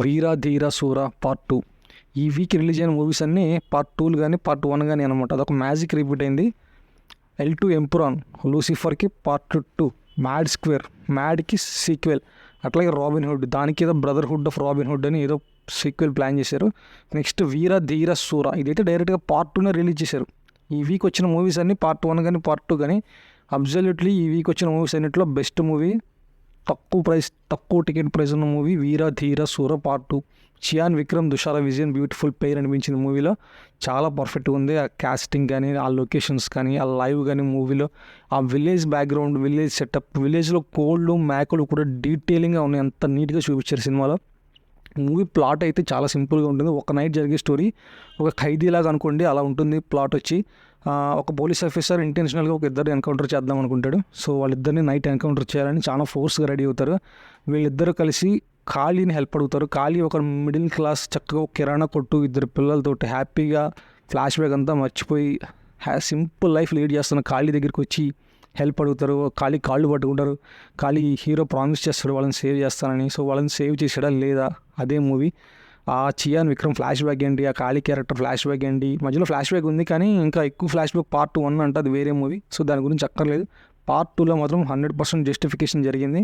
వీర ధీర సూర part 2. ఈ week release అయిన movies అన్నీ పార్ట్ 2 కానీ పార్ట్ 1 కానీ అనమాట. అదొక మ్యాజిక్ రిపీట్ అయింది. L2 ఎంపురాన్, లూసిఫర్కి పార్ట్ 2, మ్యాడ్ స్క్వేర్, మ్యాడ్కి సీక్వెల్, అట్లాగే రాబిన్ హుడ్, దానికి ఏదో బ్రదర్హుడ్ ఆఫ్ రాబిన్ హుడ్ అని ఏదో సీక్వెల్ ప్లాన్ చేశారు. నెక్స్ట్ వీర ధీర సూర, ఇదైతే డైరెక్ట్గా పార్ట్ 2నే రిలీజ్ చేశారు. ఈ వీక్ వచ్చిన మూవీస్ అన్నీ పార్ట్ 1 కానీ పార్ట్ 2 కానీ అబ్జల్యూట్లీ ఈ వీక్ వచ్చిన మూవీస్ అన్నింటిలో బెస్ట్ మూవీ, తక్కువ టికెట్ ప్రైస్ ఉన్న మూవీ వీర ధీర సూర part 2. Chiyaan Vikram, Dushara Vijayan beautiful pair అనిపించింది మూవీలో. చాలా పర్ఫెక్ట్గా ఉంది. ఆ కాస్టింగ్ కానీ, ఆ లొకేషన్స్ కానీ, ఆ లైవ్ కానీ మూవీలో, ఆ విలేజ్ బ్యాక్గ్రౌండ్, విలేజ్ సెటప్, విలేజ్లో కోళ్ళు మేకలు కూడా డీటెయిలింగ్గా ఉన్నాయి. అంత నీట్గా చూపించారు సినిమాలో. మూవీ ప్లాట్ అయితే చాలా సింపుల్గా ఉంటుంది. ఒక నైట్ జరిగే స్టోరీ, ఒక ఖైదీలాగా అనుకోండి, అలా ఉంటుంది ప్లాట్ వచ్చి. ఒక పోలీస్ ఆఫీసర్ ఇంటెన్షనల్గా ఒక ఇద్దరు ఎన్కౌంటర్ చేద్దాం అనుకుంటాడు. సో వాళ్ళిద్దరిని నైట్ ఎన్కౌంటర్ చేయాలని చాలా ఫోర్స్గా రెడీ అవుతారు. వీళ్ళిద్దరూ కలిసి ఖాళీని హెల్ప్ అడుగుతారు. ఖాళీ ఒక మిడిల్ క్లాస్, చక్కగా ఒక కిరాణా కొట్టు, ఇద్దరు పిల్లలతోటి హ్యాపీగా ఫ్లాష్ బ్యాక్ అంతా మర్చిపోయి సింపుల్ లైఫ్ లీడ్ చేస్తున్న ఖాళీ దగ్గరికి వచ్చి హెల్ప్ అడుగుతారు. ఖాళీ కాళ్ళు పట్టుకుంటారు. ఖాళీ హీరో ప్రామిస్ చేస్తాడు వాళ్ళని సేవ్ చేస్తానని. సో వాళ్ళని సేవ్ చేసాడా లేదా, అదే మూవీ. ఆ చియాన్ విక్రమ్ ఫ్లాష్ బ్యాక్ ఏంటి, ఆ ఖాళీ క్యారెక్టర్ ఫ్లాష్ బ్యాక్ ఏంటి, మధ్యలో ఫ్లాష్ బ్యాక్ ఉంది కానీ ఇంకా ఎక్కువ ఫ్లాష్ బ్యాక్ పార్ట్ 1 అంటే అది వేరే మూవీ. సో దాని గురించి అక్కర్లేదు. పార్ట్ 2లో మాత్రం 100% జస్టిఫికేషన్ జరిగింది.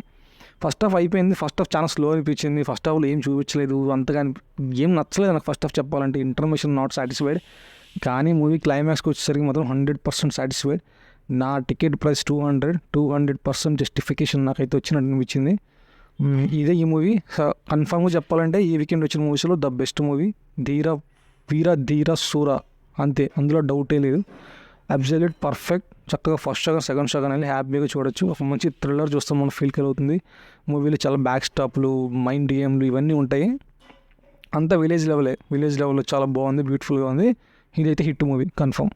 ఫస్ట్ హాఫ్ అయిపోయింది. ఫస్ట్ హాఫ్ చాలా స్లో అనిపించింది. ఫస్ట్ హాఫ్లో ఏం చూపించలేదు, అంతగా ఏం నచ్చలేదు నాకు. ఫస్ట్ హాఫ్ చెప్పాలంటే ఇన్ఫర్మేషన్ నాట్ సాటిస్ఫైడ్. కానీ మూవీ క్లైమాక్స్కి వచ్చేసరికి మాత్రం 100% సాటిస్ఫైడ్. నా టికెట్ ప్రైస్ 200% జస్టిఫికేషన్ నాకైతే వచ్చినట్టు అనిపించింది. ఇదే ఈ మూవీ కన్ఫామ్గా చెప్పాలంటే ఈ వీకెండ్ వచ్చిన మూవీస్లో ద బెస్ట్ మూవీ వీర ధీర సూర, అంతే, అందులో డౌటే లేదు. Absolute perfect. చక్కగా ఫస్ట్ షో, సెకండ్ షో కానీ హ్యాపీగా చూడొచ్చు. ఒక మంచి థ్రిల్లర్ చూస్తాం, మన ఫీల్ కలుగుతుంది. మూవీలో చాలా బ్యాక్ స్టాప్లు, మైండ్ గేమ్లు ఇవన్నీ ఉంటాయి. అంతా విలేజ్ లెవెల్లో చాలా బాగుంది, బ్యూటిఫుల్గా ఉంది. ఇదైతే హిట్ మూవీ కన్ఫర్మ్.